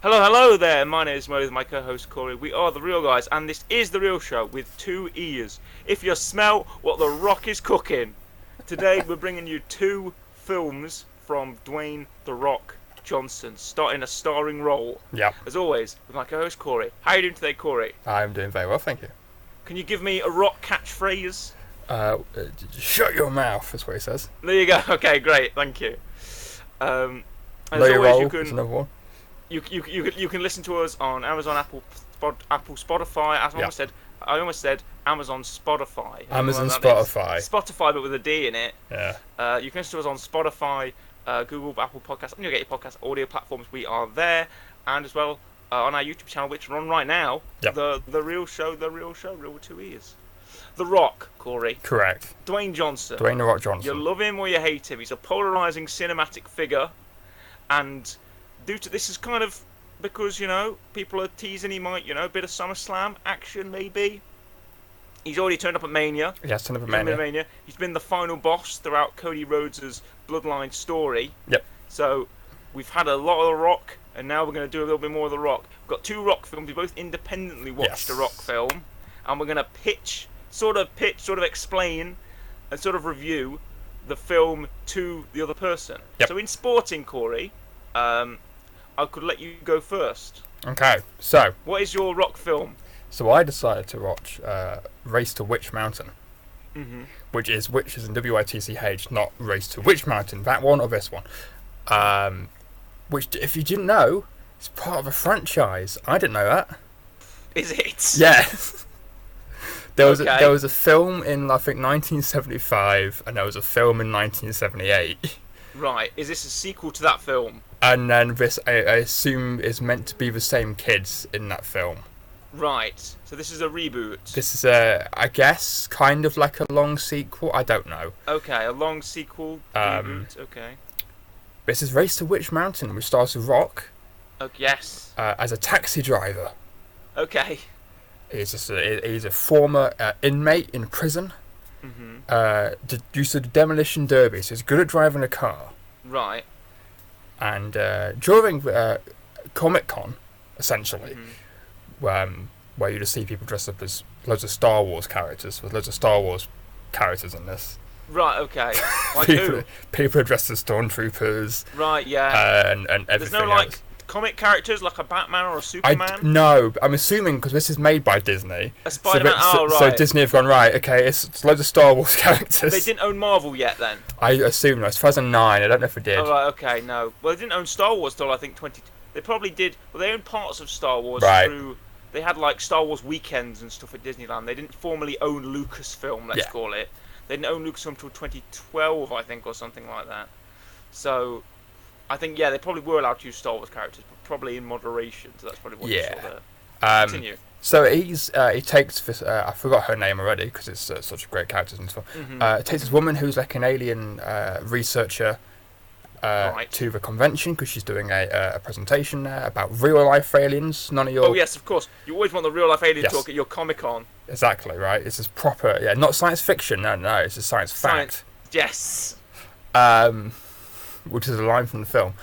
Hello there. My name is Mo, with my co-host Corey. We are the Real Guys, and this is the Real Show with two E's. If you smell what The Rock is cooking, today we're bringing you two films from Dwayne The Rock Johnson, starting a starring role. Yeah. As always, with my co-host Corey. How are you doing today, Corey? I'm doing very well, thank you. Can you give me a Rock catchphrase? Shut your mouth, is what he says. There you go. Okay, great. Thank you. And Know as your always, role you can is another one. You can listen to us on Amazon, Apple, Spotify. I almost said Amazon Spotify. Amazon Spotify. Spotify, but with a D in it. Yeah. You can listen to us on Spotify, Google, Apple Podcasts, and you'll get your podcast audio platforms. We are there, and as well on our YouTube channel, which we're on right now. Yep. The Real Show, Real with two E's. The Rock, Corey. Correct. Dwayne Johnson. Dwayne The Rock Johnson. You love him or you hate him. He's a polarizing cinematic figure, and due to this is kind of because, people are teasing he might, a bit of SummerSlam action maybe. He's already turned up at Mania. He has turned up at Mania. He's been the final boss throughout Cody Rhodes' Bloodline story. Yep. So we've had a lot of The Rock, and now we're going to do a little bit more of The Rock. We've got two Rock films. We both independently watched a Rock film, and we're going to sort of explain, and sort of review the film to the other person. Yep. So in sporting, Corey, I could let you go first. Okay, so What is your Rock film? So I decided to watch Race to Witch Mountain, which is in WITCH, not Race to Witch Mountain. That one or this one, which, if you didn't know, is part of a franchise. I didn't know that. Is it? Yeah. There Okay. was a film in, I think, 1975, and there was a film in 1978. Right. Is this a sequel to that film? And then this, I assume, is meant to be the same kids in that film. Right. So this is a reboot. This is I guess, kind of like a long sequel. I don't know. Okay, a long sequel reboot. Okay. This is Race to Witch Mountain, which stars The Rock Yes. as a taxi driver. Okay. He's a former inmate in prison. Used to do demolition derby, so he's good at driving a car. Right. And during Comic-Con, essentially, where you just see people dressed up as loads of Star Wars characters, with loads of Star Wars characters in this. Right. Okay. Like who? People are dressed as stormtroopers. Right. Yeah. And everything. There's no else. comic characters like a Batman or a Superman. No, I'm assuming because this is made by Disney. A Spider-Man. Right. So Disney have gone, right. Okay, it's loads of Star Wars characters. They didn't own Marvel yet, then. I assume no. It's 2009. I don't know if it did. Oh, right. Okay. No. Well, they didn't own Star Wars till I think 20. They probably did. Well, they owned parts of Star Wars through. They had like Star Wars weekends and stuff at Disneyland. They didn't formally own Lucasfilm, let's call it. They didn't own Lucasfilm until 2012, I think, or something like that. So, I think, they probably were allowed to use Star Wars characters, but probably in moderation. So that's probably what you saw there. Continue. So he takes this. I forgot her name already because it's such a great character in this film. Takes this woman who's like an alien researcher to the convention because she's doing a presentation there about real life aliens. None of your. Oh yes, of course. You always want the real life alien talk at your Comic-Con. Exactly right. This is proper. Not science fiction. No, it's just science fact. Yes. Which is a line from the film.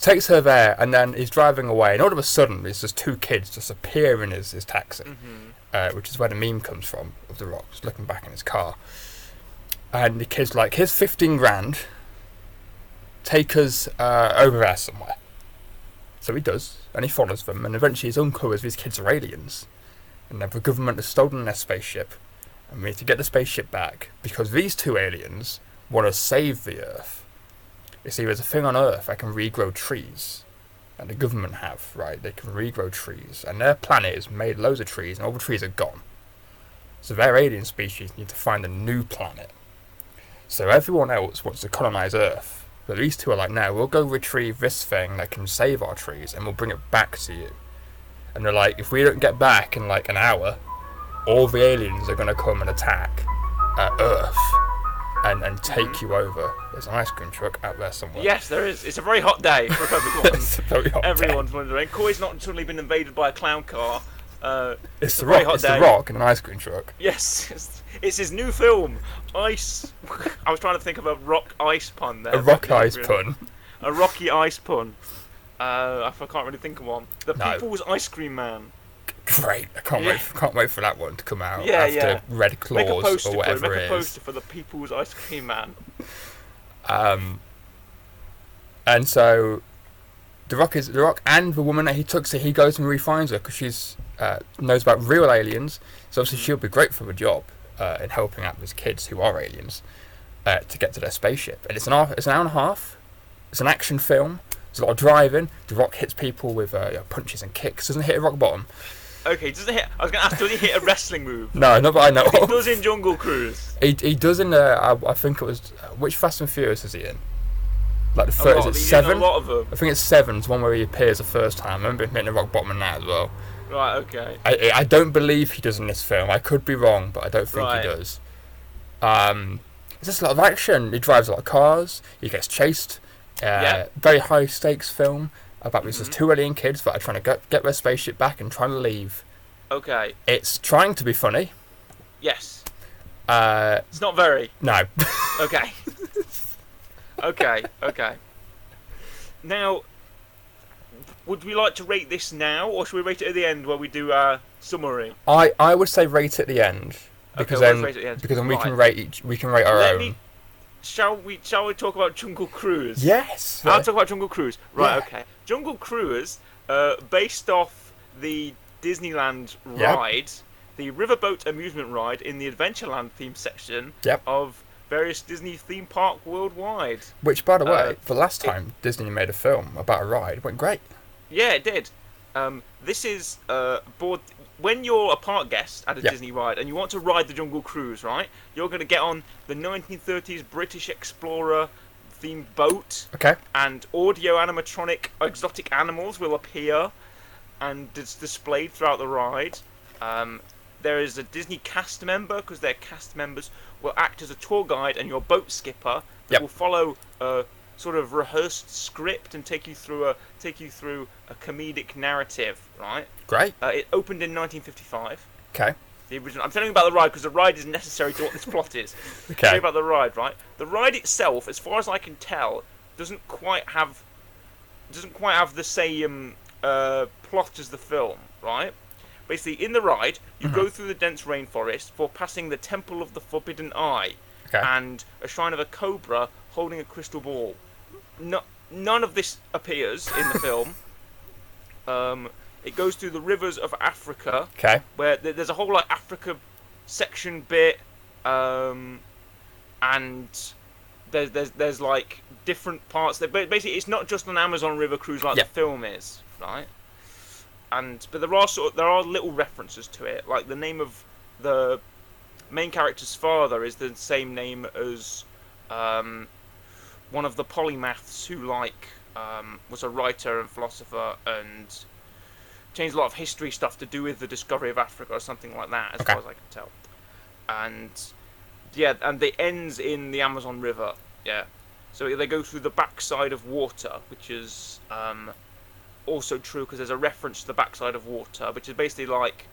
Takes her there, and then he's driving away, and all of a sudden, there's just two kids just appear in his taxi, which is where the meme comes from of The Rock, just looking back in his car. And the kid's like, here's 15 grand, take us over there somewhere. So he does, and he follows them, and eventually he's uncovers these kids are aliens, and the government has stolen their spaceship, and we need to get the spaceship back, because these two aliens want to save the Earth. You see, there's a thing on Earth that can regrow trees, and the government have, right? They can regrow trees, and their planet has made loads of trees, and all the trees are gone. So their alien species need to find a new planet. So everyone else wants to colonize Earth, but these two are like, no, we'll go retrieve this thing that can save our trees, and we'll bring it back to you. And they're like, if we don't get back in like an hour, all the aliens are going to come and attack Earth. And take you over. There's an ice cream truck out there somewhere. Yes, there is. It's a very hot day for everyone. It's a very hot Everyone's day. wondering. Corey's not suddenly been invaded by a clown car. It's the Rock. It's the Rock in an ice cream truck. Yes, it's his new film, Ice. I was trying to think of a rock ice pun there. A rock ice pun. A Rocky ice pun. I can't really think of one. The No. People's Ice Cream Man. Great! I can't wait for that one to come out Yeah, after yeah. Red Claws or whatever Make it a is. poster for the People's Ice Cream Man. And so the Rock and the woman that he took. So he goes and refines her because she's knows about real aliens. So obviously she'll be great for the job in helping out these kids who are aliens to get to their spaceship. And it's an hour and a half. It's an action film. There's a lot of driving. The Rock hits people with punches and kicks. Doesn't hit a rock bottom. Okay, doesn't hit. I was going to ask, does he hit a wrestling move? No, not that I know. He does in Jungle Cruise. He does in I think it was which Fast and Furious is he in? Like the first, is it 7? A lot of them. I think it's 7. It's one where he appears the first time. I remember him hitting a rock bottom in that as well. Right. Okay. I don't believe he does in this film. I could be wrong, but I don't think Right. he does. It's just a lot of action. He drives a lot of cars. He gets chased. Yeah. Very high stakes film about these 2 alien kids that are trying to get their spaceship back and trying to leave. Okay. It's trying to be funny. Yes. Uh, It's not very. no. Okay. Okay. Now, would we like to rate this now, or should we rate it at the end where we do our summary? I would say rate at the end because Okay, then rate at the end. because then we can Right. rate our own. Shall we talk about Jungle Cruise? Yes. I'll talk about Jungle Cruise. Right. Yeah. Okay. Jungle Cruise, based off the Disneyland Yep. ride, the Riverboat amusement ride in the Adventureland theme section Yep. of various Disney theme park worldwide. Which, by the way, the last time Disney made a film about a ride, it went great. Yeah, it did. This is board. When you're a park guest at a Yeah. Disney ride and you want to ride the Jungle Cruise, right? You're going to get on the 1930s British Explorer themed boat, Okay. and audio animatronic exotic animals will appear, and it's displayed throughout the ride. There is a Disney cast member, because their cast members will act as a tour guide and your boat skipper that Yep. will follow a sort of rehearsed script and take you through a comedic narrative, right? Great. It opened in 1955. Okay. The original. I'm telling you about the ride because the ride is necessary to what this plot is. Okay. Tell you about the ride, right? The ride itself, as far as I can tell, doesn't quite have the same plot as the film, right? Basically, in the ride, you go through the dense rainforest for passing the Temple of the Forbidden Eye Okay. and a shrine of a cobra holding a crystal ball. None of this appears in the film. It goes through the rivers of Africa, Okay. where there's a whole like Africa section bit, and there's like different parts. But basically, it's not just an Amazon River cruise like Yeah. the film is, right? But there are little references to it, like the name of the main character's father is the same name as one of the polymaths who was a writer and philosopher and changed a lot of history stuff to do with the discovery of Africa or something like that, as Okay. far as I can tell. And yeah, and it ends in the Amazon River. Yeah, so they go through the backside of water, which is also true because there's a reference to the backside of water, which is basically like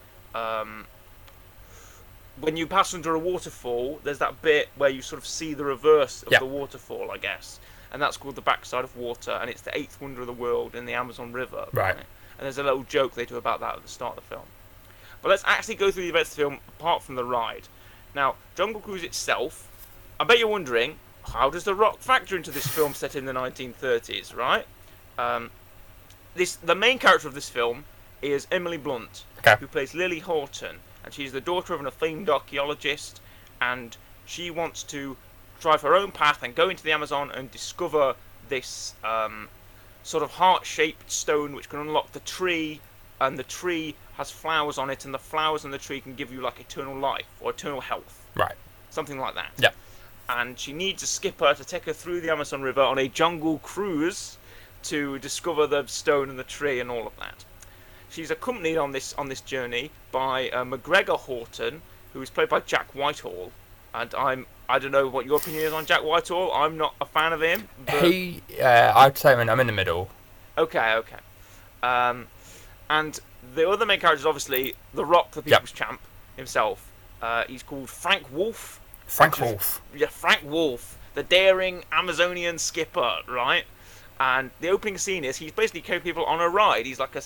when you pass under a waterfall, there's that bit where you sort of see the reverse of Yeah. the waterfall, I guess, and that's called the backside of water, and it's the 8th wonder of the world in the Amazon River. Right. And there's a little joke they do about that at the start of the film. But let's actually go through the events of the film apart from the ride. Now, Jungle Cruise itself, I bet you're wondering, how does The Rock factor into this film set in the 1930s, right? The main character of this film is Emily Blunt, Okay. who plays Lily Horton, and she's the daughter of an famed archaeologist, and she wants to drive her own path and go into the Amazon and discover this sort of heart-shaped stone which can unlock the tree, and the tree has flowers on it, and the flowers on the tree can give you like eternal life or eternal health, Right. something like that. Yeah. And she needs a skipper to take her through the Amazon River on a jungle cruise to discover the stone and the tree and all of that. She's accompanied on this journey by McGregor Horton, who is played by Jack Whitehall. And I don't know what your opinion is on Jack Whitehall. I'm not a fan of him. But... I'd say I'm in the middle. Okay. And the other main character is obviously The Rock, the People's Champ himself. He's called Frank Wolf. Frank Wolf. Yeah, Frank Wolf, the daring Amazonian skipper, right? And the opening scene is he's basically carrying people on a ride. He's like a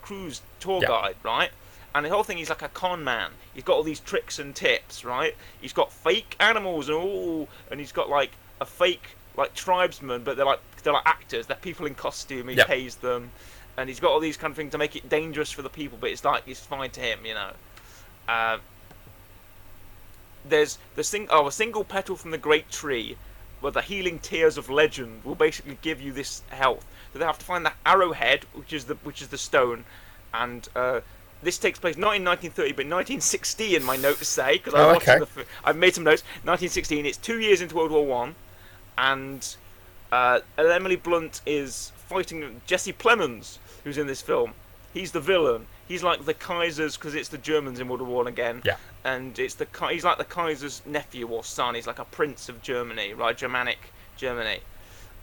cruise tour guide, right? And the whole thing, he's like a con man. He's got all these tricks and tips, right? He's got fake animals and he's got like a fake like tribesman, but they're like actors. They're people in costume. He pays them, and he's got all these kind of things to make it dangerous for the people, but it's like it's fine to him, you know. There's a single petal from the great tree, where the healing tears of legend will basically give you this health. So they have to find that arrowhead, which is the stone, and this takes place not in 1930 but 1960 in my notes say, because I've made some notes. 1916. It's 2 years into World War One, and Emily Blunt is fighting Jesse Plemons, who's in this film. He's the villain. He's like the Kaiser's, because it's the Germans in World War One again. Yeah. And he's like the Kaiser's nephew or son. He's like a prince of Germany, right? Germanic Germany.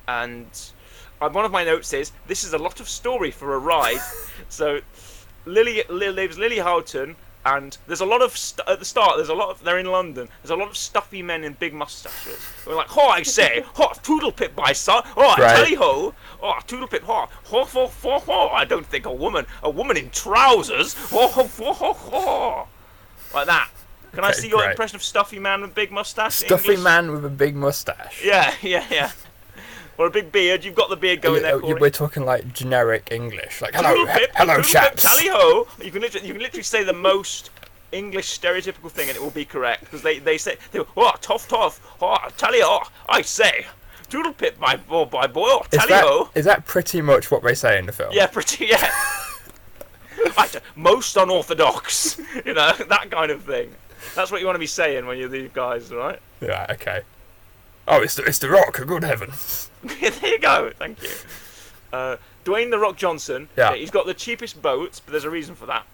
And one of my notes is, this is a lot of story for a ride. So Lily Houghton, and there's a lot of at the start. They're in London. There's a lot of stuffy men in big mustaches. We're like, oh, I say, oh, Toodlepip, my son. Oh, I tell you ho. Oh, Toodlepip, ho. I don't think a woman in trousers. Ho. Like that. Can I see your impression of stuffy man with big mustache? Stuffy man with a big mustache. Yeah. Or a big beard. You've got the beard going there, Corey. We're talking like generic English, like hello, chaps. Tally ho. You can literally say the most English stereotypical thing, and it will be correct, because they say, oh, tough, oh, tally ho. I say, Toodlepip, my boy, oh, tally ho. Is that pretty much what they say in the film? Yeah, yeah. Most unorthodox, you know, that kind of thing. That's what you want to be saying when you're these guys, right? Yeah, okay. Oh, it's the Rock, good heavens. There you go, thank you. Dwayne The Rock Johnson, he's got the cheapest boats, but there's a reason for that.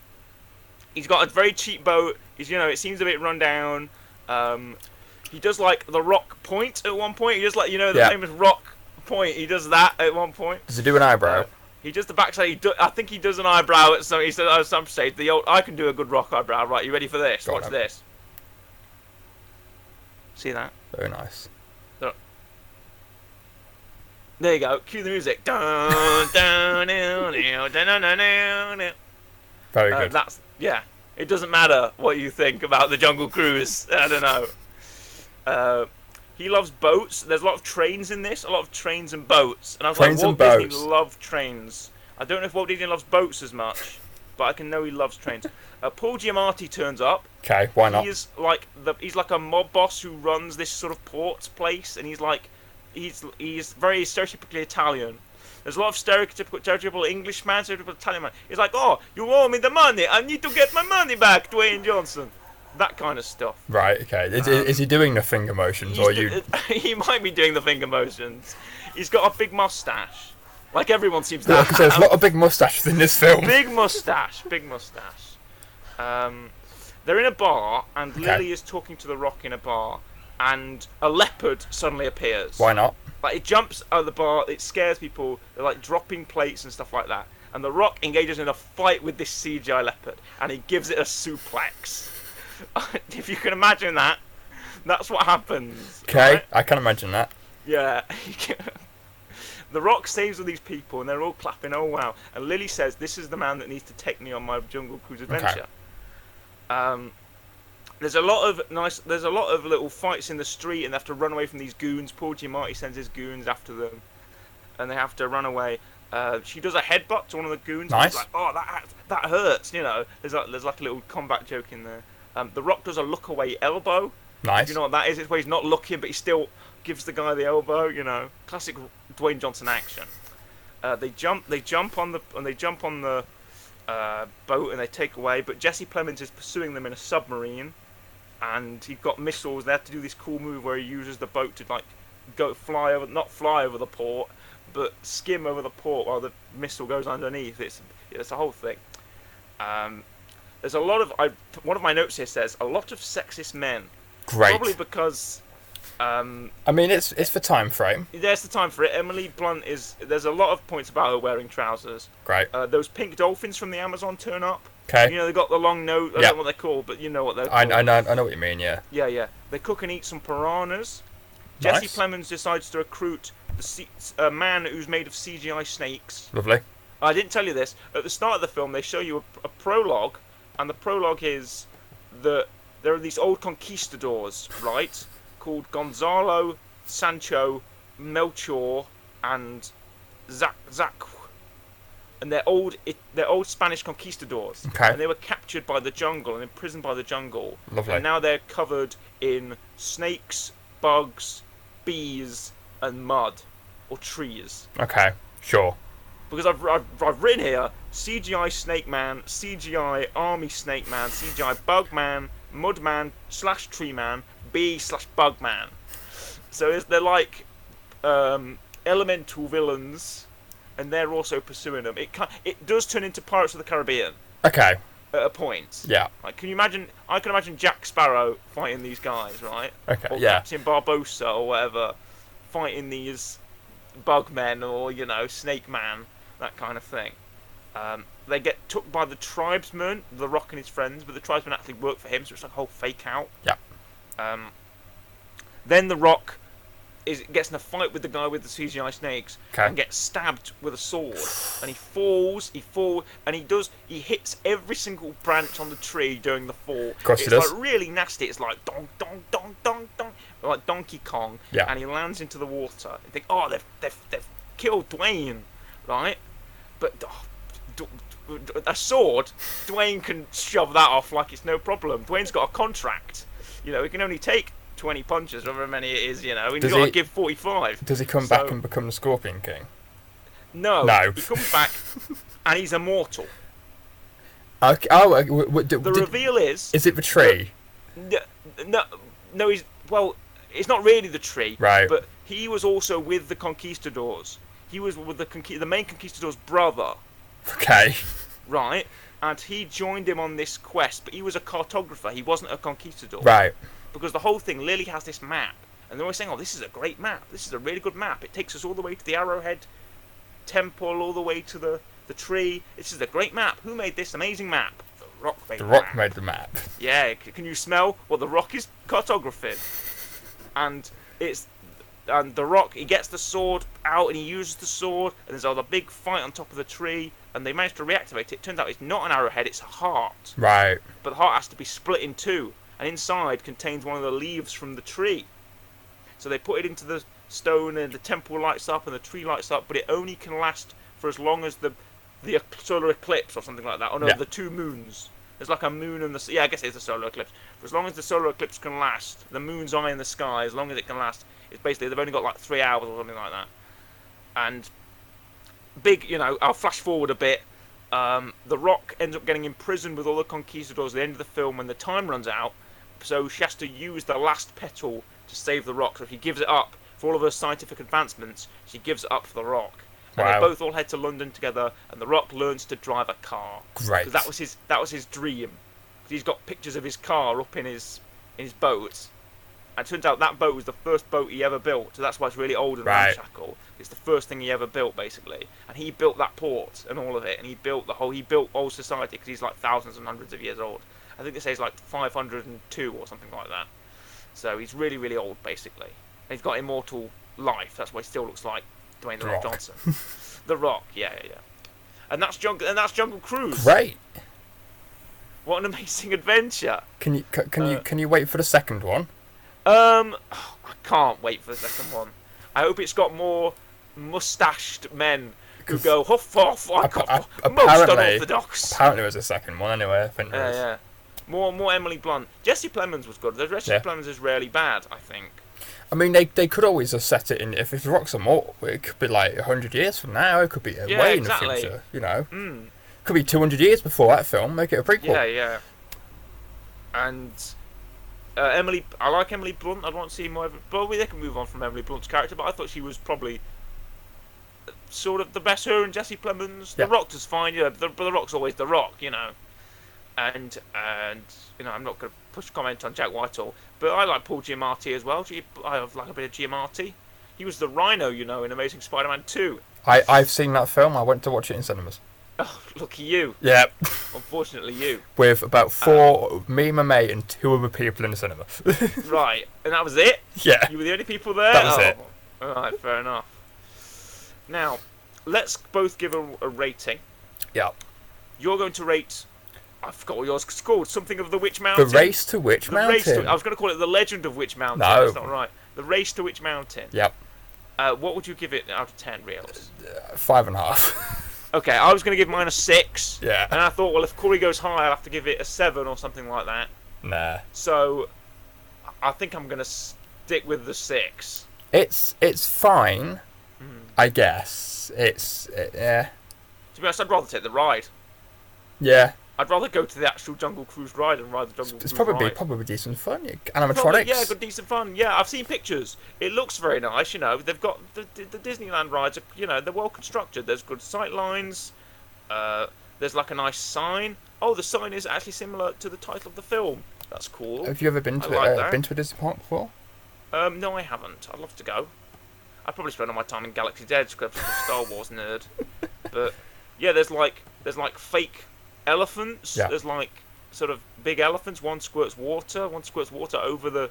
He's got a very cheap boat, it seems a bit run down. He does like the Rock Point at one point, he does like, the famous Rock Point, he does that at one point. Does he do an eyebrow? He does the backside. I think he does an eyebrow at some. He said at some stage, I can do a good Rock eyebrow. Right, you ready for this? Watch this. See that? Very nice. There you go. Cue the music. Very good. It doesn't matter what you think about the Jungle Cruise. I don't know. He loves boats. There's a lot of trains in this. A lot of trains and boats. And I was like, Walt Disney loved trains. I don't know if Walt Disney loves boats as much, but I can know he loves trains. Paul Giamatti turns up. Okay, why not? He's like a mob boss who runs this sort of port place, and he's very stereotypically Italian. There's a lot of stereotypical Englishman, stereotypical Italian man. He's like, oh, you owe me the money. I need to get my money back, Dwayne Johnson. That kind of stuff. Right, okay. Is he doing the finger motions, or you? He might be doing the finger motions. He's got a big mustache, like everyone seems to have. Because there's a lot of big mustaches in this film. Big mustache. They're in a bar, and Lily is talking to The Rock in a bar, and a leopard suddenly appears. Why not? Like, it jumps out of the bar, it scares people, they're like dropping plates and stuff like that. And The Rock engages in a fight with this CGI leopard, and he gives it a suplex. If you can imagine that, that's what happens. Okay, right? I can imagine that. Yeah. The Rock saves all these people, and they're all clapping, oh wow. And Lily says, this is the man that needs to take me on my Jungle Cruise adventure. Okay. There's a lot of little fights in the street, and they have to run away from these goons. Paul Giamatti sends his goons after them, and they have to run away. She does a headbutt to one of the goons. Nice. And he's like, oh, that hurts. There's like a little combat joke in there. The Rock does a look away elbow. Nice. You know what that is? It's where he's not looking, but he still gives the guy the elbow. Classic Dwayne Johnson action. They jump on the boat and they take away. But Jesse Plemons is pursuing them in a submarine, and he's got missiles. They have to do this cool move where he uses the boat to like not fly over the port, but skim over the port while the missile goes underneath. It's a whole thing. There's a lot of one of my notes here says a lot of sexist men. Great. Probably because I mean, it's for time frame. There's the time for it. Emily Blunt there's a lot of points about her wearing trousers. Great. Those pink dolphins from the Amazon turn up. Okay. They got the long nose. I don't know what they're called, but you know what they're called. I know what you mean. Yeah. Yeah. They cook and eat some piranhas. Nice. Jesse Plemons decides to recruit a man who's made of CGI snakes. Lovely. I didn't tell you this. At the start of the film, they show you a prologue, and the prologue is that there are these old conquistadors, right, called Gonzalo, Sancho, Melchor, and Zac. And they're old Spanish conquistadors. Okay. And they were captured by the jungle and imprisoned by the jungle. Lovely. And now they're covered in snakes, bugs, bees, and mud, or trees. Okay, sure. Because I've written here CGI Snake Man, CGI Army Snake Man, CGI Bug Man, Mud Man / Tree Man, Bee / Bug Man. So they're like elemental villains, and they're also pursuing them. It does turn into Pirates of the Caribbean. Okay. At a point. Yeah. Like, can you imagine? I can imagine Jack Sparrow fighting these guys, right? Okay. Or yeah. Captain Barbossa or whatever, fighting these bug men or Snake Man, that kind of thing. They get took by the tribesman, The Rock and his friends, but the tribesmen actually work for him, so it's like a whole fake out. Yeah. Then The Rock gets in a fight with the guy with the CGI snakes and gets stabbed with a sword, and he falls, and he hits every single branch on the tree during the fall. Of course it's he does. Like really nasty. It's like dong dong dong dong dong, like Donkey Kong. Yeah. And he lands into the water. And think, oh, they've killed Dwayne, right? But a sword, Dwayne can shove that off like it's no problem. Dwayne's got a contract. He can only take 20 punches, however many it is, and he's got to give 45. Does he come back and become the Scorpion King? No. He comes back and he's immortal. Okay. The reveal is... Is it the tree? No, it's not really the tree. Right. But he was also with the conquistadors. He was with the main conquistador's brother. Okay. Right. And he joined him on this quest, but he was a cartographer. He wasn't a conquistador. Right. Because the whole thing, Lily has this map, and they're always saying, oh, this is a great map, this is a really good map, it takes us all the way to the Arrowhead Temple, all the way to the tree, this is a great map. Who made this amazing map? The Rock made the map. The Rock made the map. Yeah, can you smell what The Rock is cartographing? And The Rock, he gets the sword out, and he uses the sword, and there's a big fight on top of the tree, and they manage to reactivate it. Turns out it's not an arrowhead, it's a heart. Right. But the heart has to be split in two. And inside contains one of the leaves from the tree. So they put it into the stone, and the temple lights up and the tree lights up, but it only can last for as long as the solar eclipse or something like that. Oh no, the two moons. There's like a moon and I guess it's a solar eclipse. For as long as the solar eclipse can last, the moon's eye in the sky, as long as it can last, it's basically, they've only got like 3 hours or something like that. And big, I'll flash forward a bit. The Rock ends up getting imprisoned with all the conquistadors at the end of the film when the time runs out. So she has to use the last petal to save the Rock. So she gives it up for all of her scientific advancements. She gives it up for the Rock, and they both all head to London together. And the Rock learns to drive a car. Great. That was his dream. He's got pictures of his car up in his boat. And it turns out that boat was the first boat he ever built. So that's why it's really old and ramshackle. It's the first thing he ever built, basically. And he built that port and all of it. And he built old society because he's like thousands and hundreds of years old. I think they say he's like 502 or something like that. So he's really, really old, basically. And he's got immortal life. That's why he still looks like Dwayne The Rock Johnson. The Rock, yeah. And that's Jungle Cruise. Great. What an amazing adventure. Can you wait for the second one? I can't wait for the second one. I hope it's got more mustached men who go huff huff like most unorthodox. Apparently, there's a second one anyway. I think. Yeah. More Emily Blunt. Jesse Plemons was good. The Jesse Plemons is really bad, I think. I mean, they could always have set it in. If The Rock's immortal, it could be like 100 years from now. It could be way in the future. Could be 200 years before that film. Make it a prequel. Yeah. And I like Emily Blunt. I'd want to see more of it. Probably they can move on from Emily Blunt's character, but I thought she was probably sort of the best. Her and Jesse Plemons. The Rock was fine. The Rock's always The Rock, And I'm not going to push comment on Jack Whitehall, but I like Paul Giamatti as well. I like a bit of Giamatti. He was the Rhino, in Amazing Spider-Man 2. I've seen that film. I went to watch it in cinemas. Oh, lucky you. Yeah. Unfortunately, you. With about me, my mate, and 2 other people in the cinema. Right, and that was it? Yeah. You were the only people there? That was it. Alright, fair enough. Now, let's both give a rating. Yeah. You're going to rate. I forgot what yours is called. Something of the Witch Mountain. The Race to Witch Mountain. I was going to call it the Legend of Witch Mountain. No. That's not right. The Race to Witch Mountain. Yep. What would you give it out of 10 reels? 5.5. Okay, I was going to give mine a 6. Yeah. And I thought, well, if Corey goes high, I'll have to give it a 7 or something like that. Nah. So, I think I'm going to stick with the 6. It's fine, I guess. Yeah. To be honest, I'd rather take the ride. Yeah. I'd rather go to the actual Jungle Cruise ride and ride the Jungle Cruise ride. It's probably decent fun. Animatronics. Yeah, good decent fun. Yeah, I've seen pictures. It looks very nice. They've got the Disneyland rides. They're well constructed. There's good sight lines. There's like a nice sign. Oh, the sign is actually similar to the title of the film. That's cool. Have you ever been to been to a Disney park before? No, I haven't. I'd love to go. I'd probably spend all my time in Galaxy's Edge because I'm a Star Wars nerd. But yeah, there's like fake elephants. Yeah. There's like sort of big elephants. One squirts water over the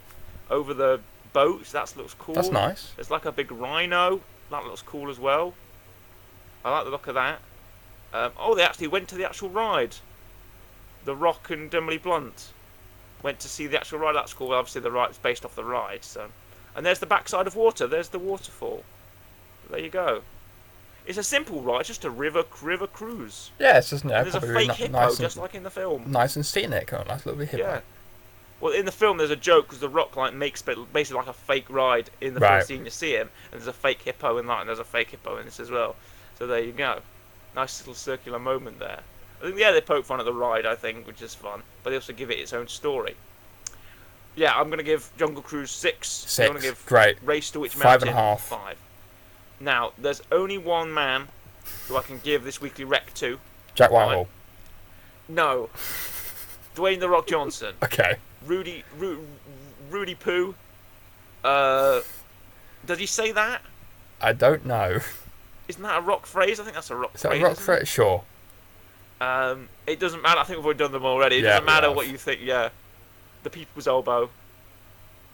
boat. That looks cool. That's nice. There's like a big rhino. That looks cool as well. I like the look of that. They actually went to the actual ride. The Rock and Emily Blunt went to see the actual ride. That's cool. Obviously, the ride's based off the ride. So, and there's the backside of water. There's the waterfall. There you go. It's a simple ride, just a river cruise. Yeah, it's just there's a fake hippo, just like in the film. Nice and scenic, nice little hippo. Yeah. Well, in the film, there's a joke because the Rock makes basically like a fake ride in the first scene you see him, and there's a fake hippo in that, and there's a fake hippo in this as well. So there you go. Nice little circular moment there. I think they poke fun at the ride, I think, which is fun, but they also give it its own story. Yeah, I'm gonna give Jungle Cruise 6. I'm gonna give Race to Witch Mountain 5.5. 5. Now, there's only one man who I can give this weekly rec to. Jack Whitehall. No. Dwayne The Rock Johnson. Okay. Rudy Poo. Does he say that? I don't know. Isn't that a rock phrase? I think that's a rock phrase. Is that a rock phrase? Sure. It doesn't matter. I think we've already done them already. It doesn't matter what you think. Yeah. The People's Elbow.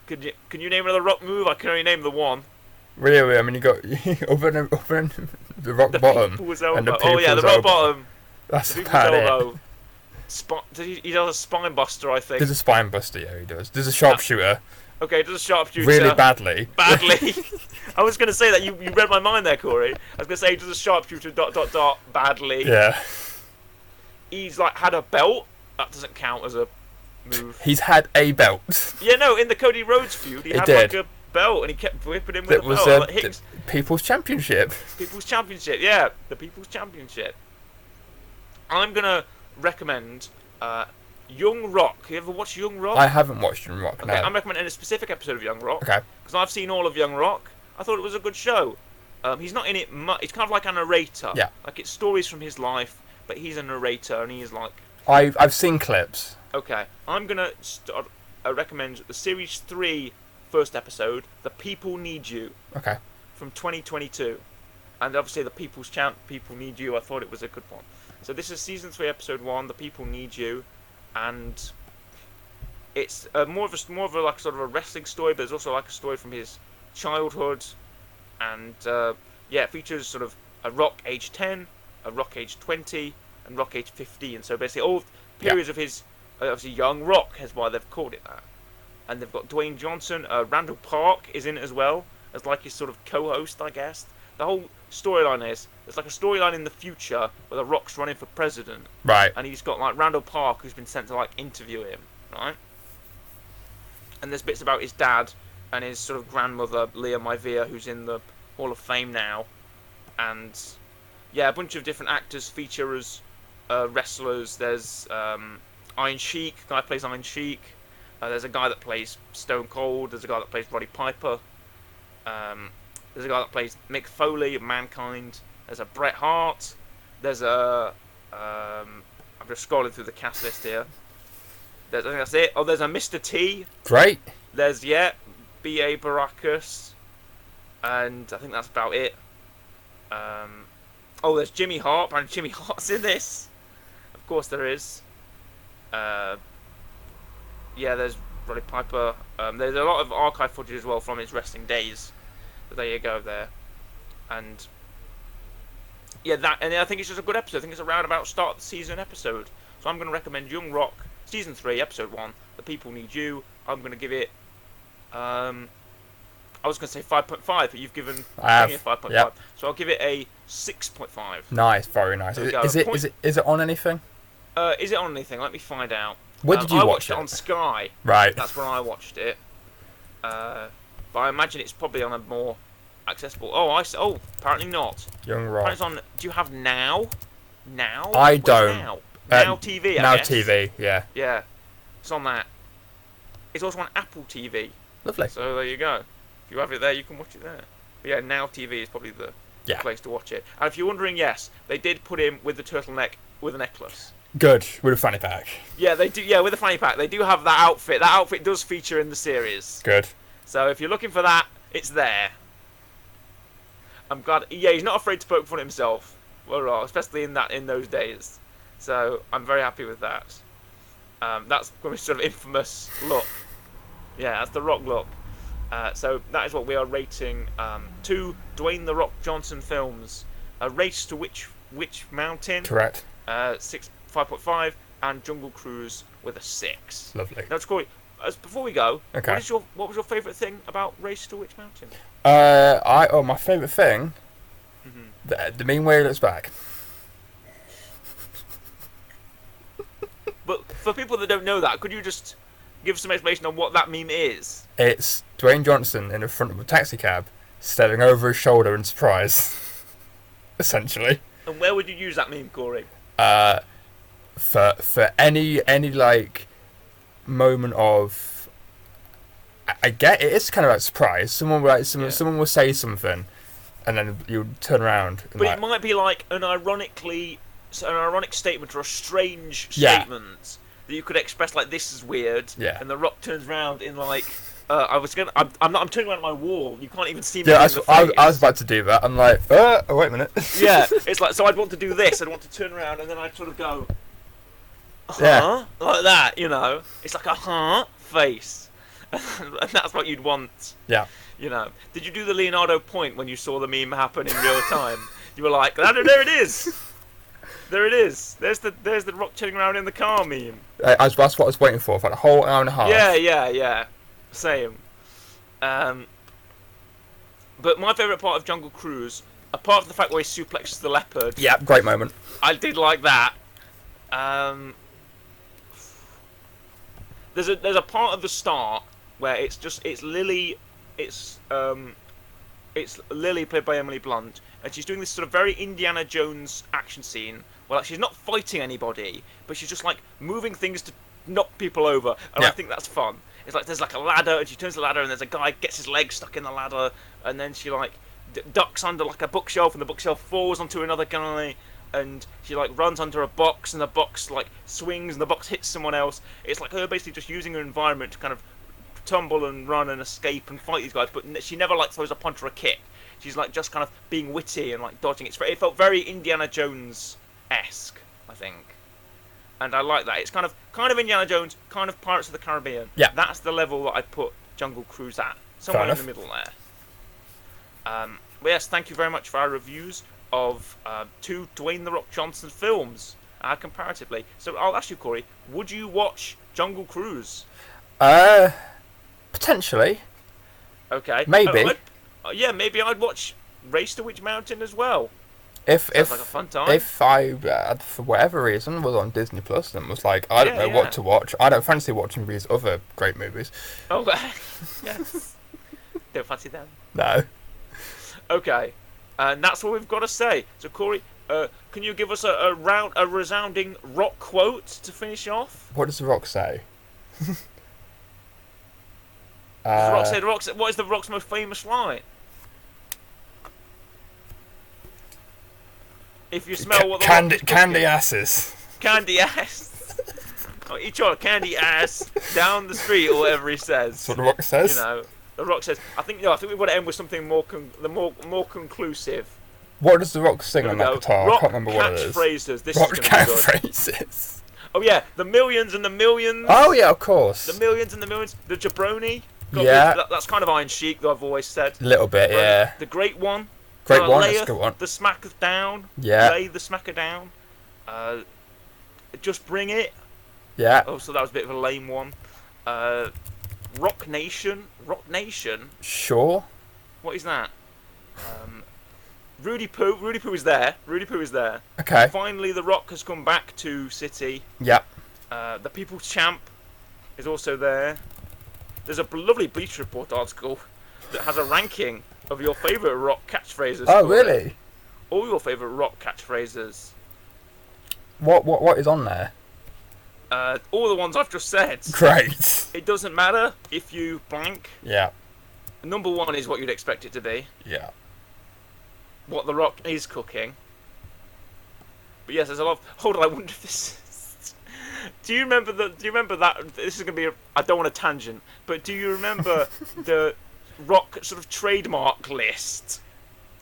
Can you name another rock move? I can only name the one. Really? I mean, you got over the rock bottom. People's Elbow. The rock bottom. That's the People's about Elbow. He does a spine buster, I think. There's a spine buster, yeah, he does. There's a sharpshooter. Okay, does a sharpshooter. Really badly. Badly. I was going to say that. You read my mind there, Corey. I was going to say, does a sharpshooter ... badly. Yeah. He's had a belt. That doesn't count as a move. He's had a belt. Yeah, no, in the Cody Rhodes feud, he had like a belt and he kept whipping him with a belt. The People's Championship. People's Championship, yeah. The People's Championship. I'm going to recommend Young Rock. You ever watched Young Rock? I haven't watched Young Rock, okay, no. I'm recommending a specific episode of Young Rock. Okay. Because I've seen all of Young Rock. I thought it was a good show. He's not in it much. He's kind of like a narrator. Yeah. Like, it's stories from his life, but he's a narrator and he's like... I've seen clips. Okay. I'm going to recommend the Series 3 first episode, The People Need You. Okay. From 2022. And obviously the People's Champ, People Need You, I thought it was a good one. So this is Season 3, Episode 1, The People Need You. And it's more of a like sort of a wrestling story, but there's also like a story from his childhood. And it features sort of a Rock age 10, a Rock age 20, and Rock age 15. So basically all periods of his, obviously Young Rock is why they've called it that. And they've got Dwayne Johnson, Randall Park is in it as well, as like his sort of co-host, I guess. The whole storyline is, there's like a storyline in the future where The Rock's running for president. Right. And he's got like Randall Park who's been sent to like interview him, right? And there's bits about his dad and his sort of grandmother, Leah Maivia, who's in the Hall of Fame now. And yeah, a bunch of different actors feature as wrestlers. There's Iron Sheik, guy who plays Iron Sheik. There's a guy that plays Stone Cold. There's a guy that plays Roddy Piper. There's a guy that plays Mick Foley of Mankind. There's a Bret Hart. There's a... I'm just scrolling through the cast list here. I think that's it. Oh, there's a Mr. T. Great. There's, B.A. Baracus. And I think that's about it. There's Jimmy Hart. And Jimmy Hart's in this. Of course there is. There's Roddy Piper. There's a lot of archive footage as well from his wrestling days. So there you go there. And Yeah, and I think it's just a good episode. I think it's a roundabout start of the season episode. So I'm going to recommend Young Rock, Season 3, Episode 1, The People Need You. I'm going to give it, I was going to say 5.5, but you've given me a 5.5. Yep. So I'll give it a 6.5. Nice, very nice. Is it on anything? Is it on anything? Let me find out. Where did you I watch watched it on Sky. Right. That's where I watched it. But I imagine it's probably on a more accessible. Oh, apparently not. Young Rock. Apparently it's on. Do you have Now? Now? I Where's don't. Now TV. Now guess. TV. Yeah. Yeah, it's on that. It's also on Apple TV. Lovely. So there you go. If you have it there, you can watch it there. But yeah, Now TV is probably the place to watch it. And if you're wondering, yes, they did put him with the turtleneck with a necklace. Good, with a fanny pack. Yeah, they do. Yeah, with a fanny pack, they do have that outfit. That outfit does feature in the series. Good. So if you're looking for that, it's there. I'm glad. Yeah, he's not afraid to poke fun at himself, well, especially in those days. So I'm very happy with that. That's going to be sort of infamous look. Yeah, that's the Rock look. So that is what we are rating 2 Dwayne "The Rock" Johnson films: A Race to Witch Mountain. Correct. 5.5, and Jungle Cruise with a 6. Lovely. Now, Corey, before we go, okay. What was your favourite thing about Race to Witch Mountain? My favourite thing, the meme where he looks back. But for people that don't know that, could you just give some explanation on what that meme is? It's Dwayne Johnson in the front of a taxi cab, staring over his shoulder in surprise. Essentially. And where would you use that meme, Corey? For any like moment of, I get it. It's kind of like surprise. Someone will say something, and then you turn around. And but it might be like an ironic statement or a strange statement that you could express like, "This is weird." Yeah. And The Rock turns around in like, I'm turning around my wall. You can't even see me. Yeah, I was about to do that. I'm like, oh wait a minute. Yeah, it's like, so I'd want to do this. I'd want to turn around and then I'd sort of go, like that. You know, it's like a face, and that's what you'd want. Yeah. You know, did you do the Leonardo point when you saw the meme happen in real time? You were like, there it is. There it is. There's the Rock turning around in the car meme. That's what I was waiting for a whole hour and a half. Yeah. Same. But my favourite part of Jungle Cruise, apart from the fact where he suplexes the leopard. Yeah, great moment. I did like that. There's a part of the start where it's Lily played by Emily Blunt, and she's doing this sort of very Indiana Jones action scene where like, she's not fighting anybody, but she's just like moving things to knock people over, and I think that's fun. It's like there's like a ladder, and she turns the ladder, and there's a guy gets his leg stuck in the ladder, and then she like ducks under like a bookshelf, and the bookshelf falls onto another guy, and she like runs under a box, and the box like swings, and the box hits someone else. It's like her basically just using her environment to kind of tumble and run and escape and fight these guys, but she never like throws a punch or a kick. She's like just kind of being witty and like dodging. It felt very Indiana Jones-esque, I think, and I like that. It's kind of Indiana Jones, kind of Pirates of the Caribbean. Yeah, that's the level that I put Jungle Cruise at, somewhere in the middle there. But yes, thank you very much for our reviews of 2 Dwayne "The Rock" Johnson films, comparatively. So I'll ask you, Corey, would you watch Jungle Cruise? Potentially. Okay. Maybe. Maybe I'd watch Race to Witch Mountain as well. Sounds like a fun time. If I, for whatever reason, was on Disney Plus and was like, I don't know what to watch. I don't fancy watching these other great movies. Oh, yes. Don't fancy them. No. Okay. And that's what we've got to say. So, Corey, can you give us a resounding Rock quote to finish off? What does The Rock say? The Rock said, what is The Rock's most famous line? If you smell what the candy asses. Candy ass. Each other candy ass down the street or whatever he says. That's what The Rock says. You know, The Rock says. I think we want to end with something more conclusive. What does The Rock sing on that guitar? Rock I can't remember what it is. Phrases. This Rock is going to be good. Catchphrases. Oh yeah, the millions and the millions. Oh yeah, of course. The millions and the millions. The jabroni. Yeah. That's kind of Iron Sheik, though I've always said. A little bit, yeah. The great one. Great one. That's a good one. The Smacker Down. Yeah. Lay the Smacker Down. Just Bring It. Yeah. Oh, so that was a bit of a lame one. Rock Nation. Rock Nation. Sure. What is that? Rudy Poo. Rudy Poo is there. Rudy Poo is there. Okay. Finally, The Rock has come back to City. Yep. The People's Champ is also there. There's a lovely Bleacher Report article that has a ranking of your favourite Rock catchphrases. Oh, really? All your favourite Rock catchphrases. What is on there? All the ones I've just said. Great. It doesn't matter if you blank. Yeah. Number one is what you'd expect it to be. Yeah. What The Rock is cooking. But yes, there's a lot of... Hold on, I wonder if this... Do you remember that... This is going to be... I don't want a tangent. But do you remember the Rock sort of trademark list?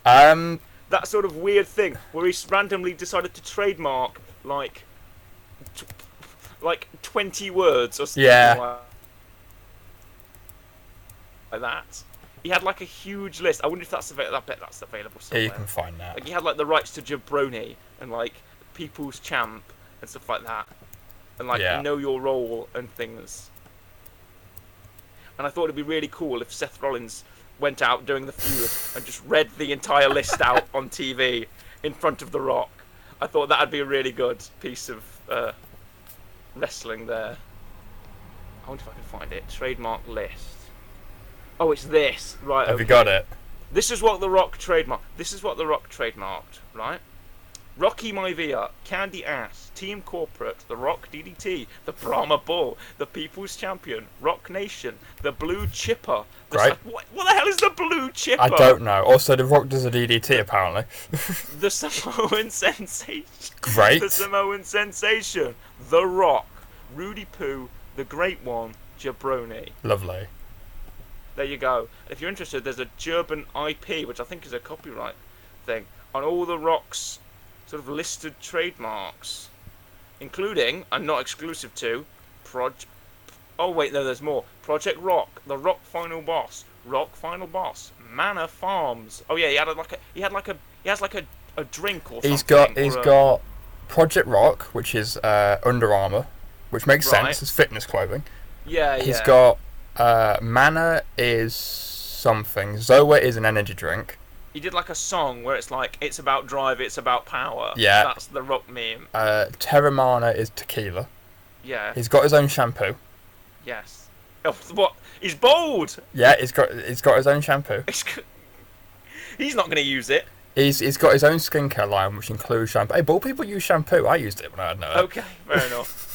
That sort of weird thing where he randomly decided to trademark, like 20 words or something like that. He had like a huge list. I wonder if that's available. I bet that's available somewhere. Yeah, you can find that. Like he had like the rights to Jabroni and like People's Champ and stuff like that, and like Know Your Role and things. And I thought it'd be really cool if Seth Rollins went out during the feud and just read the entire list out on TV in front of The Rock. I thought that'd be a really good piece of wrestling there. I wonder if I can find it. Trademark list. Oh, it's this. Right, Have you got it? This is what The Rock trademarked. Right? Rocky Maivia, Candy Ass, Team Corporate, The Rock DDT, The Brahma Bull, The People's Champion, Rock Nation, The Blue Chipper. Right. What the hell is The Blue Chipper? I don't know. Also, The Rock does a DDT, apparently. The Samoan Sensation. Great. The Samoan Sensation. The Rock. Rudy Poo, The Great One, Jabroni. Lovely. There you go. If you're interested, there's a German IP, which I think is a copyright thing, on all The Rock's sort of listed trademarks, including, and not exclusive to, oh wait, no, there's more. Project Rock, The Rock Final Boss, Manor Farms. Oh yeah, he has like a drink or something. He's got Project Rock, which is Under Armour, which makes sense. It's fitness clothing. Yeah. He's got Mana is something. Zoa is an energy drink. He did like a song where it's like, it's about drive, it's about power. Yeah. That's the Rock meme. Terramana is tequila. Yeah. He's got his own shampoo. Yes. Oh, what? He's bald! Yeah, he's got his own shampoo. He's not going to use it. He's got his own skincare line, which includes shampoo. Hey, bald people use shampoo. I used it when I had no. Okay, fair enough.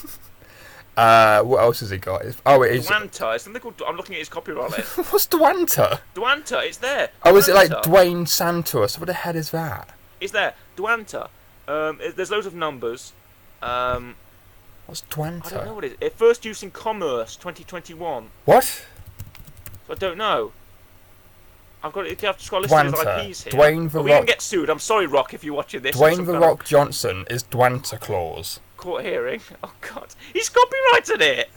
What else has he got? Duanta. It's something called. I'm looking at his copyright list. What's Duanta? Duanta. It's there. Oh, is it like Dwayne Santos? What the hell is that? It's there. Duanta. There's loads of numbers. What's Duanta? I don't know what it is. First use in commerce, 2021. What? So I don't know. I've just got a list of his IPs here. Dwayne The Rock. We can get sued. I'm sorry, Rock, if you're watching this. Dwayne The Rock Johnson is Duanta Claus. Court hearing. Oh God, he's copyrighted it.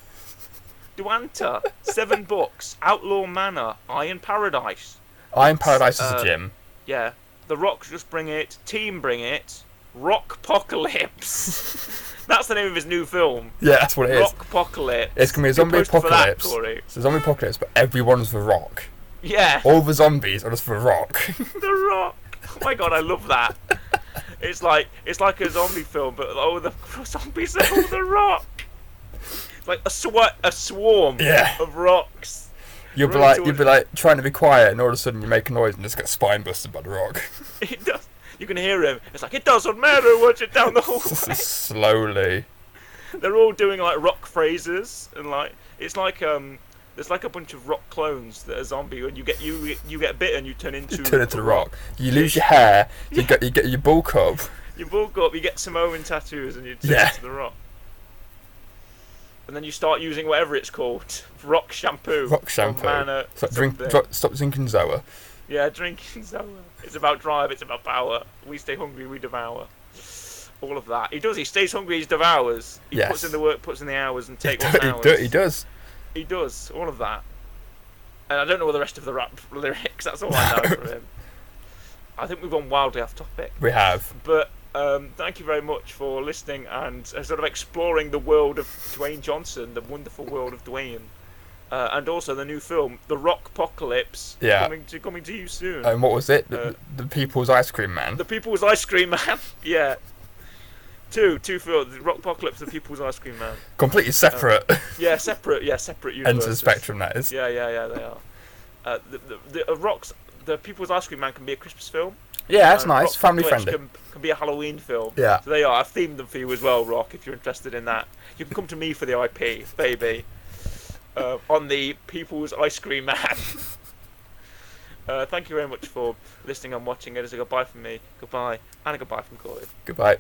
Duanta, 7 books, Outlaw Manor, Iron Paradise. Iron Paradise is a gym. Yeah, The Rock Just Bring It, Team Bring It, Rockpocalypse. That's the name of his new film. Yeah, that's what it is. Rockpocalypse. It's gonna be a zombie apocalypse. That, it's a zombie apocalypse, but everyone's The Rock. Yeah. All the zombies are just The Rock. The Rock. Oh my God, I love that. It's like a zombie film, but the zombies are all The Rock. It's like a swarm of rocks. You'll be like trying to be quiet, and all of a sudden you make a noise and just get spine busted by The Rock. It does. You can hear him. It's like, it doesn't matter what you're down the hallway. Slowly. They're all doing like rock phrases, and like it's like there's like a bunch of rock clones that are zombie, and you get bitten, you turn into The Rock. You lose your hair. You get your bulk up. You bulk up. You get Samoan tattoos, and you turn into The Rock. And then you start using whatever it's called, rock shampoo. Rock shampoo. Stop drinking Zoa. Yeah, drinking Zoa. It's about drive. It's about power. We stay hungry. We devour. All of that. He does. He stays hungry. He devours. He puts in the work. Puts in the hours, and takes hours. He does. He does. All of that. And I don't know the rest of the rap lyrics. That's all I know from him. I think we've gone wildly off topic. We have. But thank you very much for listening and sort of exploring the world of Dwayne Johnson, the wonderful world of Dwayne. And also the new film, The Rockpocalypse, coming to you soon. And what was it? The People's Ice Cream Man? The People's Ice Cream Man, yeah. Two films, The Rockpocalypse, The People's Ice Cream Man. Completely separate. Separate universes. Ends of the spectrum, that is. Yeah, they are. The People's Ice Cream Man can be a Christmas film. Yeah, that's nice. Family friendly. Can be a Halloween film. Yeah. So they are. I've themed them for you as well, Rock, if you're interested in that. You can come to me for the IP, baby. On the People's Ice Cream Man. Thank you very much for listening and watching. It is a goodbye from me. Goodbye. And a goodbye from Corey. Goodbye.